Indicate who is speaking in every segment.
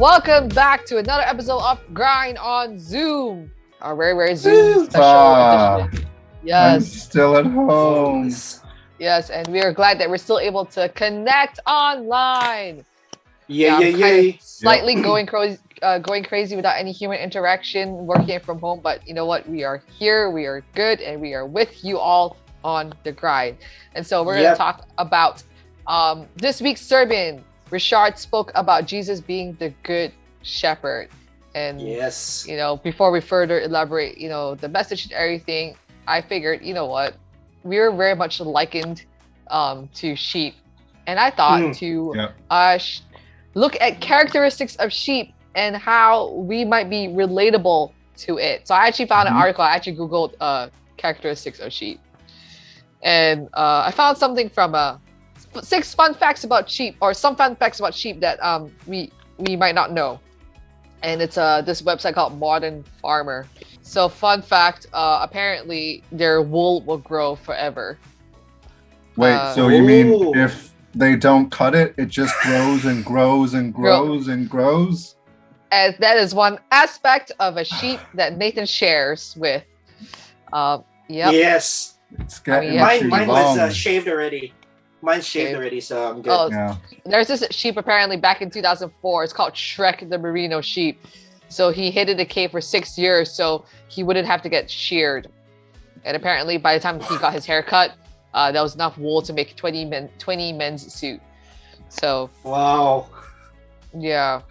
Speaker 1: welcome back to another episode of Grind on Zoom, our very Zoom special edition.
Speaker 2: I'm
Speaker 1: Yes,
Speaker 2: still at home.
Speaker 1: yes, and we are glad that we're still able to connect online.
Speaker 3: I'm
Speaker 1: kind of slightly going crazy without any human interaction, working from home. But you know what? We are here, we are good, and we are with you all on the grind. And so we're going to talk about this week's sermon. Richard spoke about Jesus being the good shepherd. And you know, before we further elaborate, you know, the message and everything, I figured, you know what, we were very much likened to sheep. And I thought to look at characteristics of sheep and how we might be relatable to it. So I actually found an article. I actually Googled characteristics of sheep. And I found something from 6 fun facts about sheep, or some fun facts about sheep that we might not know. And it's this website called Modern Farmer. So fun fact, apparently their wool will grow forever.
Speaker 2: Wait, so you mean if they don't cut it, it just grows and grows and grows and grows?
Speaker 1: As that is one aspect of a sheep that Nathan shares with.
Speaker 3: Yes.
Speaker 2: It's getting
Speaker 3: mine was shaved already. Mine's shaved already, so I'm good.
Speaker 1: There's this sheep apparently back in 2004. It's called Shrek the Merino sheep. So he hid in a cave for 6 years so he wouldn't have to get sheared. And apparently by the time he got his hair cut, there was enough wool to make 20 men's suit. So
Speaker 3: wow.
Speaker 1: Yeah.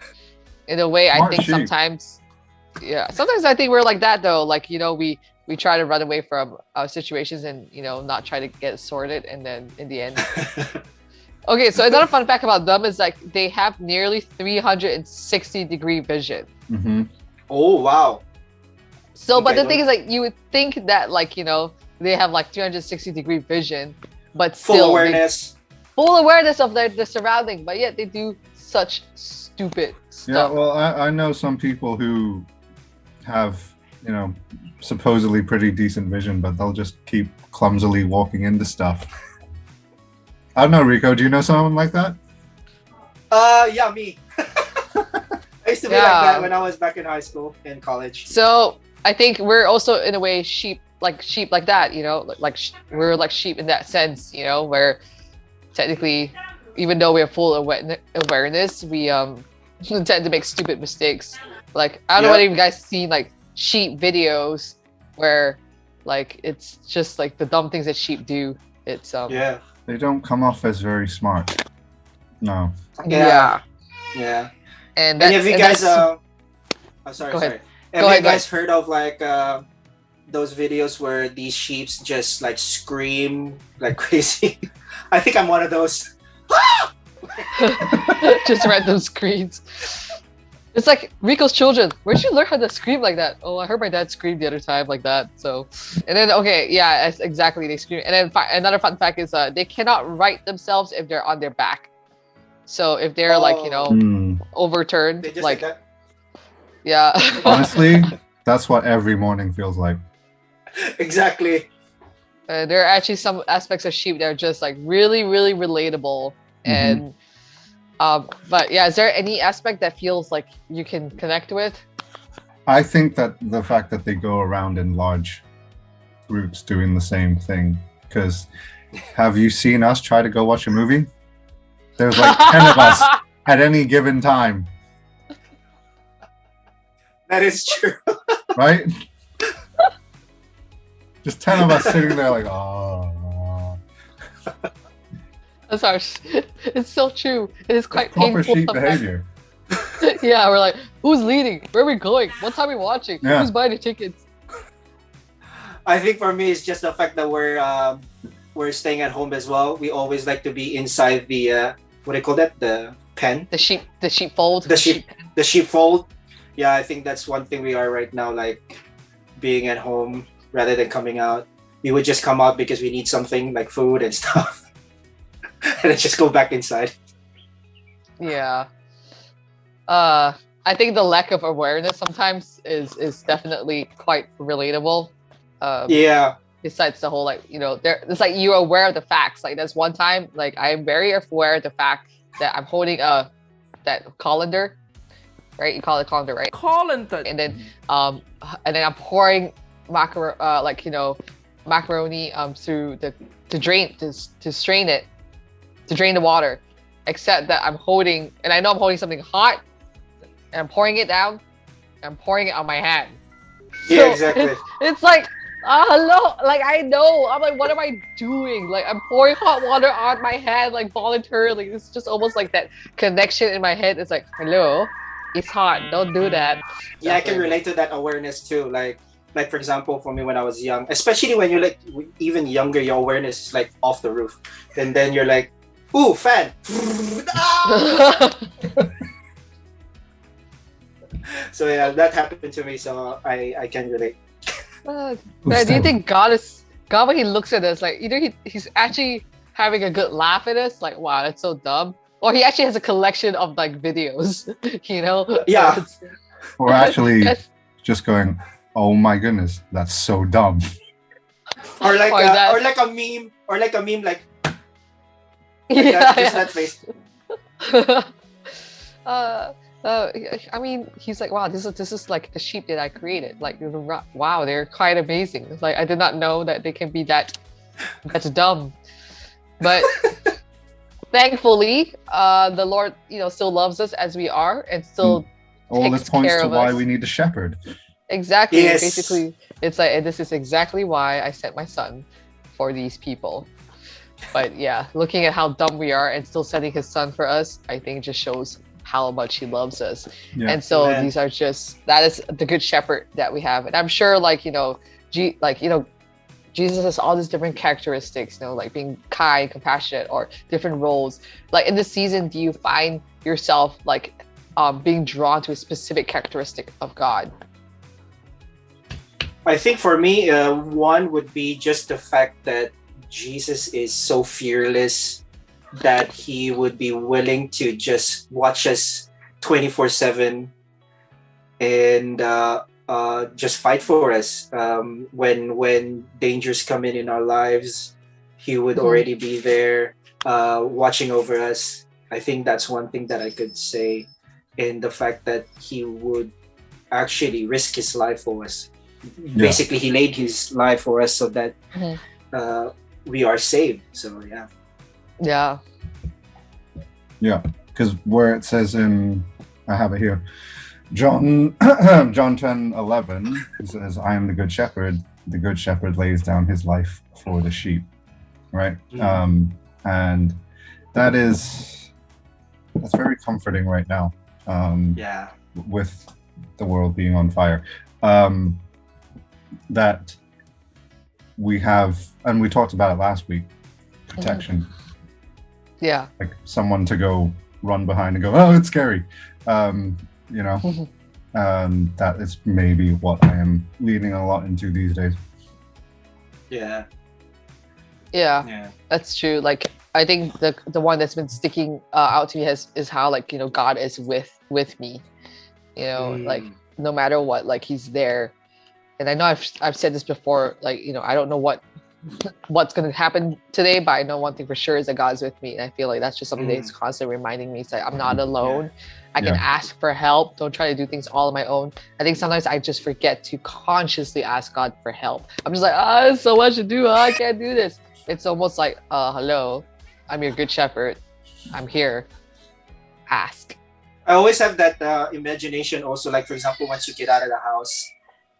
Speaker 1: In a way, I think sometimes I think we're like that though. Like, you know, we try to run away from situations and, you know, not try to get sorted, and then in the end. Okay, so another fun fact about them is like they have nearly 360-degree vision.
Speaker 3: Oh wow.
Speaker 1: So but the thing is, like, you would think that, like, you know, they have like 360-degree vision, but still full awareness of their surrounding, but yet they do such stupid stuff.
Speaker 2: Yeah, well, I know some people who have, you know, supposedly pretty decent vision, but they'll just keep clumsily walking into stuff. I don't know, Rico, do you know someone like that?
Speaker 3: Yeah, me. I used to be like that when I was back in high school and college.
Speaker 1: So I think we're also in a way sheep like that, you know, we're like sheep in that sense, you know, where technically, even though we have full awareness, we tend to make stupid mistakes. Like, I don't know whether you guys seen like sheep videos where like it's just like the dumb things that sheep do. It's
Speaker 2: they don't come off as very smart. No.
Speaker 3: Yeah. And have you guys sorry. Have you guys heard of like those videos where these sheeps just like scream like crazy? I think I'm one of those.
Speaker 1: Just random screams. It's like Rico's children. Where'd you learn how to scream like that? Oh, I heard my dad scream the other time like that. So, and then exactly, they scream. And then another fun fact is they cannot right themselves if they're on their back. So if they're like, you know, overturned,
Speaker 3: they just
Speaker 1: like
Speaker 3: that?
Speaker 1: Yeah.
Speaker 2: Honestly, that's what every morning feels like.
Speaker 3: Exactly.
Speaker 1: There are actually some aspects of sheep that are just like really relatable. And but yeah, is there any aspect that feels like you can connect with?
Speaker 2: I think that the fact that they go around in large groups doing the same thing, because have you seen us try to go watch a movie? There's like 10 of us at any given time.
Speaker 3: That is true.
Speaker 2: Right? Just 10 of us sitting there like, oh.
Speaker 1: That's our. It's so true. It is quite
Speaker 2: proper
Speaker 1: painful.
Speaker 2: Sheep behavior.
Speaker 1: Yeah, we're like, who's leading? Where are we going? What time are we watching?
Speaker 2: Yeah.
Speaker 1: Who's buying the tickets?
Speaker 3: I think for me, it's just the fact that we're staying at home as well. We always like to be inside the what do you call that? The pen.
Speaker 1: The sheepfold.
Speaker 3: The sheepfold. Yeah, I think that's one thing we are right now, like being at home rather than coming out. We would just come out because we need something like food and stuff. And then just go back inside.
Speaker 1: Yeah. I think the lack of awareness sometimes is definitely quite relatable. Besides the whole, like, you know, it's like you're aware of the facts. Like, there's one time, like, I am very aware of the fact that I'm holding that colander, right? You call it colander, right?
Speaker 4: Colander.
Speaker 1: And then I'm pouring macaroni through to strain it, to drain the water. Except that I'm holding, and I know I'm holding something hot, and I'm pouring it down. I'm pouring it on my hand.
Speaker 3: Yeah, so exactly.
Speaker 1: It's like, hello, like I know. I'm like, what am I doing? Like I'm pouring hot water on my hand, like voluntarily. It's just almost like that connection in my head. It's like, hello, it's hot. Don't do that.
Speaker 3: Yeah, I can relate to that awareness too. Like for example, for me when I was young, especially when you're like even younger, your awareness is like off the roof, and then you're like, ooh, fan. So yeah, that happened to me. So I can relate.
Speaker 1: Do you think God when he looks at us, like either he's actually having a good laugh at us, like wow, that's so dumb, or he actually has a collection of like videos, you know?
Speaker 3: Yeah.
Speaker 2: Or actually just going, oh my goodness, that's so dumb.
Speaker 3: Or like a meme, like that face.
Speaker 1: I mean, he's like, wow, this is like the sheep that I created. Like, wow, they're quite amazing. It's like I did not know that they can be that's dumb. But thankfully, the Lord, still loves us as we are, and still
Speaker 2: all
Speaker 1: takes
Speaker 2: this points
Speaker 1: care
Speaker 2: to
Speaker 1: of
Speaker 2: why
Speaker 1: us.
Speaker 2: we need a shepherd.
Speaker 1: Exactly.
Speaker 3: Yes.
Speaker 1: Basically, it's like this is exactly why I sent my son for these people. But yeah, looking at how dumb we are and still sending his son for us, I think just shows how much he loves us.
Speaker 2: Yeah.
Speaker 1: And so
Speaker 3: Amen.
Speaker 1: that is the good shepherd that we have. And I'm sure Jesus has all these different characteristics, like being kind, compassionate, or different roles. Like in this season, do you find yourself like being drawn to a specific characteristic of God?
Speaker 3: I think for me, one would be just the fact that Jesus is so fearless that he would be willing to just watch us 24/7 and just fight for us. When dangers come in our lives, he would already be there watching over us. I think that's one thing that I could say. And the fact that he would actually risk his life for us. Yeah. Basically, he laid his life for us so that we are saved. So yeah.
Speaker 2: Yeah, because where it says I have it here, John 10:11, it says, "I am the good shepherd. The good shepherd lays down his life for the sheep." Right, and that's very comforting right now. With the world being on fire, that we have, and we talked about it last week, protection.
Speaker 1: Yeah,
Speaker 2: like someone to go run behind and go, oh, it's scary. That is maybe what I am leaning a lot into these days.
Speaker 3: Yeah,
Speaker 1: that's true. Like I think the one that's been sticking out to me is how God is with me. Like no matter what, like he's there. And I know I've said this before, like I don't know what's going to happen today, but I know one thing for sure is that God's with me, and I feel like that's just something that's constantly reminding me. It's like I'm not alone. I can ask for help. Don't try to do things all on my own. I think sometimes I just forget to consciously ask God for help. I'm just like, there's so much to do. I can't do this. It's almost like, hello, I'm your good shepherd. I'm here. Ask.
Speaker 3: I always have that imagination also, like for example, once you get out of the house,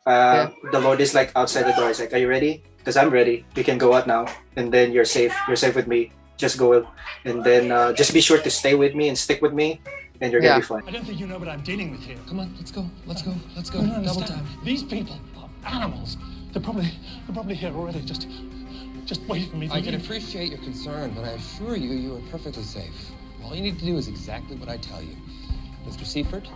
Speaker 3: the Lord is like outside the door. He's like, are you ready? Because I'm ready. We can go out now. And then you're safe. You're safe with me. Just go. And then just be sure to stay with me and stick with me. And you're going to be fine.
Speaker 5: I don't think you know what I'm dealing with here.
Speaker 6: Come on, let's go.
Speaker 5: Double time. These people are animals. They're probably here already. Just wait for me to
Speaker 6: I can appreciate your concern, but I assure you, you are perfectly safe. All you need to do is exactly what I tell you. Mr. Seifert,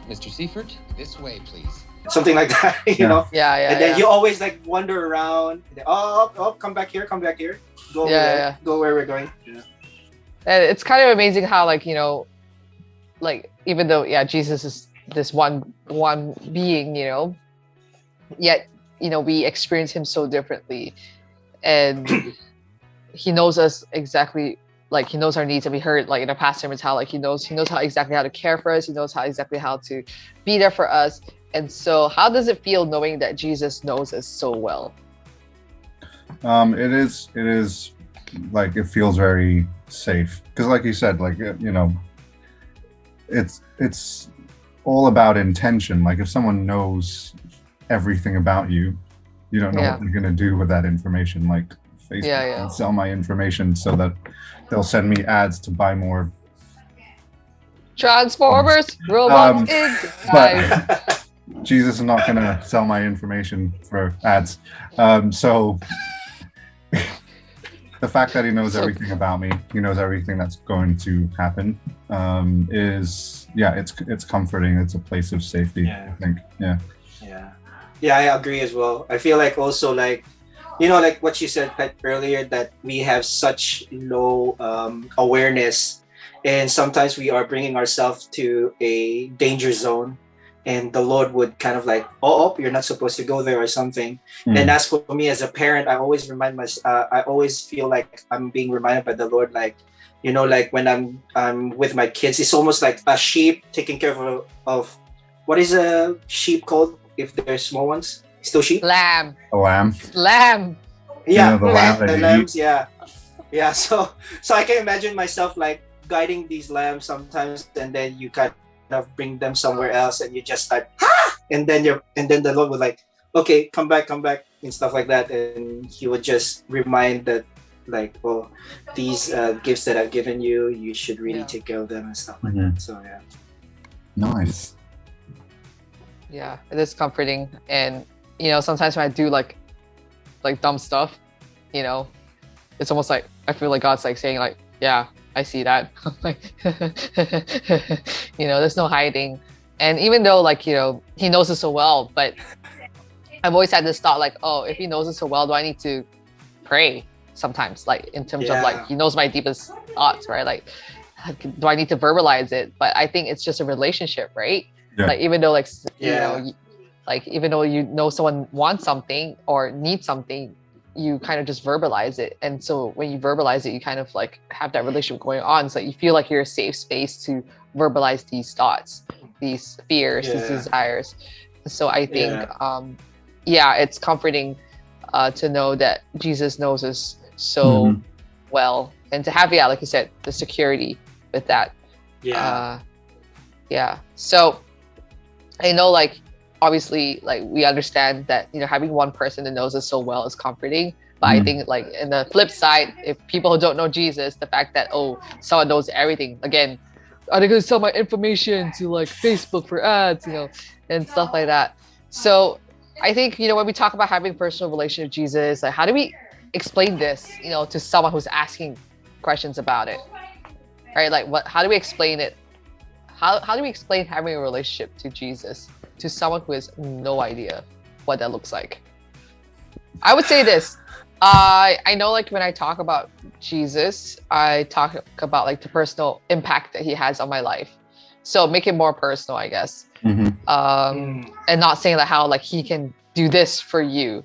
Speaker 6: this way, please.
Speaker 3: Something like that, you know?
Speaker 1: Yeah.
Speaker 3: And then you always like wander around. Then, come back here. Go over there. Go where we're going. Yeah.
Speaker 1: And it's kind of amazing how even though Jesus is this one being, yet we experience him so differently, and he knows us exactly like he knows our needs, and we heard like in our past sermons how like he knows how exactly how to care for us. He knows how exactly how to be there for us. And so how does it feel knowing that Jesus knows us so well?
Speaker 2: It is like, it feels very safe, because like you said, like, you know, it's all about intention. Like if someone knows everything about you, you don't know what they're going to do with that information. Like Facebook can sell my information so that they'll send me ads to buy more
Speaker 1: Transformers, robots,
Speaker 2: but Jesus is not going to sell my information for ads. So the fact that he knows everything about me, he knows everything that's going to happen, is, it's comforting. It's a place of safety, I think.
Speaker 3: Yeah, I agree as well. I feel like also, like, you know, like what you said, Pat, earlier, that we have such low awareness, and sometimes we are bringing ourselves to a danger zone, and the Lord would kind of like, oh, you're not supposed to go there or something. And as for me as a parent, I always remind myself, I always feel like I'm being reminded by the Lord, like, you know, like when I'm with my kids, it's almost like a sheep taking care of what is a sheep called if they're small ones? Still sheep?
Speaker 1: Lamb.
Speaker 2: A lamb.
Speaker 1: Lamb.
Speaker 3: Yeah,
Speaker 2: you know, the
Speaker 3: lambs. Yeah. So I can imagine myself like guiding these lambs sometimes, and then you kind of bring them somewhere else, and you just start, and then the Lord would like, okay, come back, and stuff like that, and He would just remind that, like, oh, these gifts that I've given you, you should really take care of them and stuff like that. So
Speaker 2: nice.
Speaker 1: Yeah, it is comforting. And you know, sometimes when I do like dumb stuff, you know, it's almost like I feel like God's like saying like, yeah, I see that. Like, you know, there's no hiding. And even though like, you know, he knows us so well, but I've always had this thought like, oh, if he knows us so well, do I need to pray sometimes? Like in terms of like, he knows my deepest thoughts, right? Like, do I need to verbalize it? But I think it's just a relationship, right? Like even though like, you know, like even though you know someone wants something or needs something, you kind of just verbalize it. And so when you verbalize it, you kind of like have that relationship going on. So you feel like you're a safe space to verbalize these thoughts, these fears, these desires. So I think, it's comforting to know that Jesus knows us so well, and to have, like you said, the security with that. So I know, like, obviously, like we understand that, you know, having one person that knows us so well is comforting. But I think like in the flip side, if people don't know Jesus, the fact that, oh, someone knows everything, again, are they going to sell my information to like Facebook for ads, you know, and stuff like that. So I think, you know, when we talk about having a personal relationship with Jesus, like how do we explain this, you know, to someone who's asking questions about it, right? Like how do we explain it? How do we explain having a relationship to Jesus to someone who has no idea what that looks like? I would say this. I know, like when I talk about Jesus, I talk about like the personal impact that he has on my life. So make it more personal, I guess. And not saying that how like he can do this for you.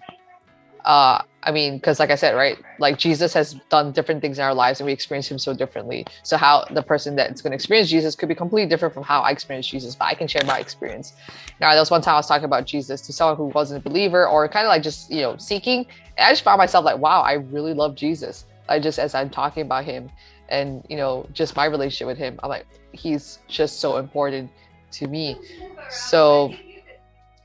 Speaker 1: I mean, because like I said, right, like Jesus has done different things in our lives and we experience him so differently. So how the person that's going to experience Jesus could be completely different from how I experienced Jesus, but I can share my experience. Now, there was one time I was talking about Jesus to someone who wasn't a believer or kind of like just, you know, seeking. And I just found myself like, wow, I really love Jesus. I just, as I'm talking about him and, you know, just my relationship with him, I'm like, he's just so important to me. So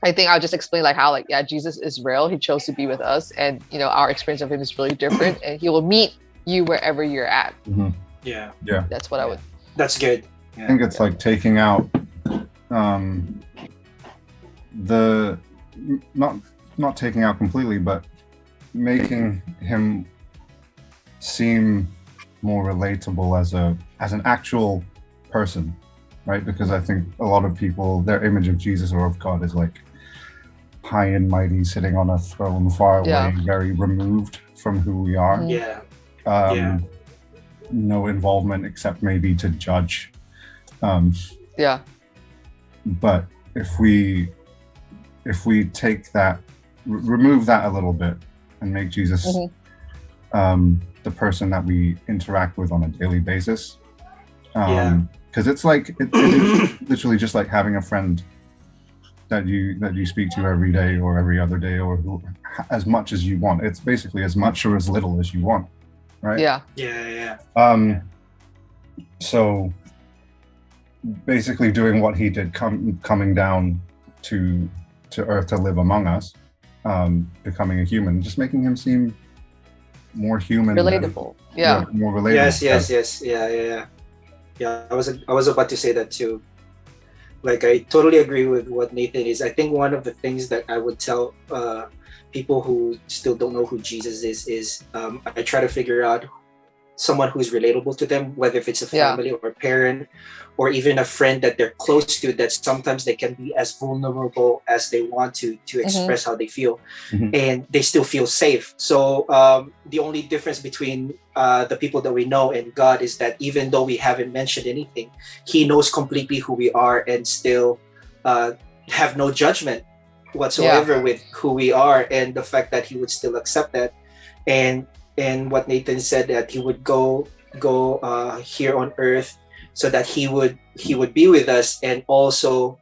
Speaker 1: I think I'll just explain like how like, yeah, Jesus is real. He chose to be with us, and you know, our experience of him is really different, and he will meet you wherever you're at.
Speaker 3: Yeah.
Speaker 1: That's what I would.
Speaker 3: That's good.
Speaker 2: I think it's like taking out the not taking out completely, but making him seem more relatable as an actual person, right? Because I think a lot of people, their image of Jesus or of God is like high and mighty, sitting on a throne far away, very removed from who we are. No involvement except maybe to judge. But if we take that, remove that a little bit and make Jesus the person that we interact with on a daily basis. Because it's like it is literally just like having a friend that you speak to every day or every other day, or as much as you want. It's basically as much or as little as you want, right?
Speaker 3: Yeah.
Speaker 2: So basically doing what he did, coming down to Earth to live among us, becoming a human, just making him seem more human,
Speaker 1: relatable.
Speaker 2: More relatable.
Speaker 3: Yes. Yeah, I was about to say that too. Like, I totally agree with what Nathan is. I think one of the things that I would tell people who still don't know who Jesus is I try to figure out someone who's relatable to them, whether if it's a family or a parent or even a friend that they're close to, that sometimes they can be as vulnerable as they want to express how they feel, and they still feel safe. So the only difference between the people that we know and God is that even though we haven't mentioned anything, he knows completely who we are and still have no judgment whatsoever with who we are, and the fact that he would still accept that. And what Nathan said, that he would go here on earth so that he would be with us, and also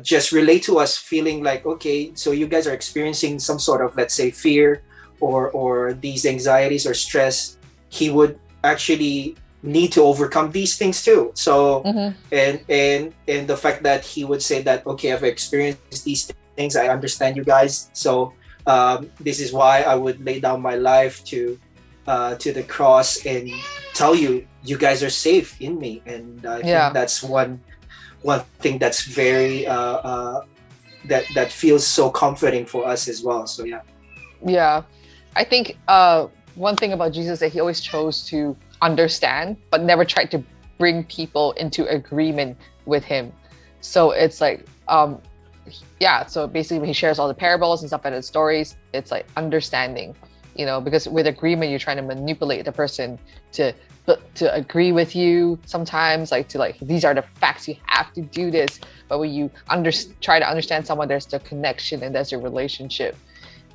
Speaker 3: just relate to us, feeling like, okay, so you guys are experiencing some sort of, let's say, fear or these anxieties or stress. He would actually need to overcome these things too. So and the fact that he would say that, okay, I've experienced these things, I understand you guys, so this is why I would lay down my life to the cross and tell you guys are safe in me. And I think that's one thing that's very that feels so comforting for us as well. So
Speaker 1: I think one thing about Jesus that he always chose to understand, but never tried to bring people into agreement with him. So it's like so basically when he shares all the parables and stuff and the stories, it's like understanding, because with agreement you're trying to manipulate the person to agree with you sometimes, these are the facts, you have to do this. But when you try to understand someone, there's the connection and there's a relationship.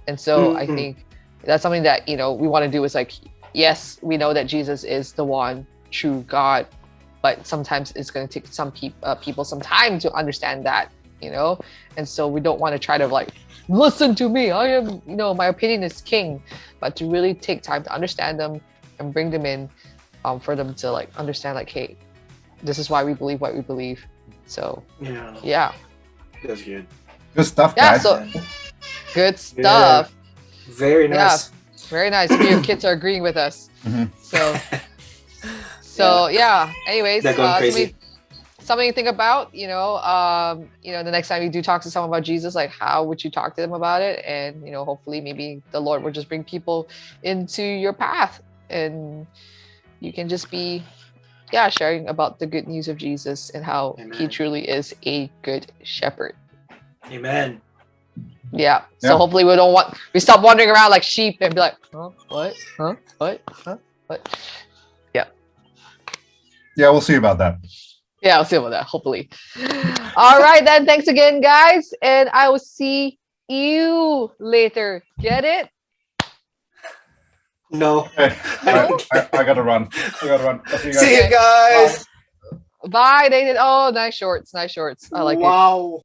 Speaker 1: And so I think that's something that we want to do, is like, yes, we know that Jesus is the one true God, but sometimes it's going to take some people some time to understand that, and so we don't want to try to listen to me, I am, my opinion is king, but to really take time to understand them and bring them in, for them to understand, hey, this is why we believe what we believe. So
Speaker 3: that's good.
Speaker 2: Good stuff, guys.
Speaker 1: So good stuff.
Speaker 3: Very nice.
Speaker 1: Very nice. Your kids are agreeing with us. So anyways,
Speaker 3: they're going crazy.
Speaker 1: Something to think about, the next time you do talk to someone about Jesus, how would you talk to them about it? And, hopefully maybe the Lord will just bring people into your path, and you can just be, sharing about the good news of Jesus and how he truly is a good shepherd.
Speaker 3: Amen.
Speaker 1: Yeah. So hopefully we stop wandering around like sheep and be like, what? What? Yeah.
Speaker 2: Yeah, we'll see about that.
Speaker 1: Yeah, I'll see about that, hopefully. All right, then. Thanks again, guys. And I will see you later. Get it?
Speaker 3: No.
Speaker 2: Okay. I gotta run. I'll see you guys.
Speaker 3: See you guys.
Speaker 1: Bye, Nathan. Oh, nice shorts. I like it.
Speaker 3: Wow.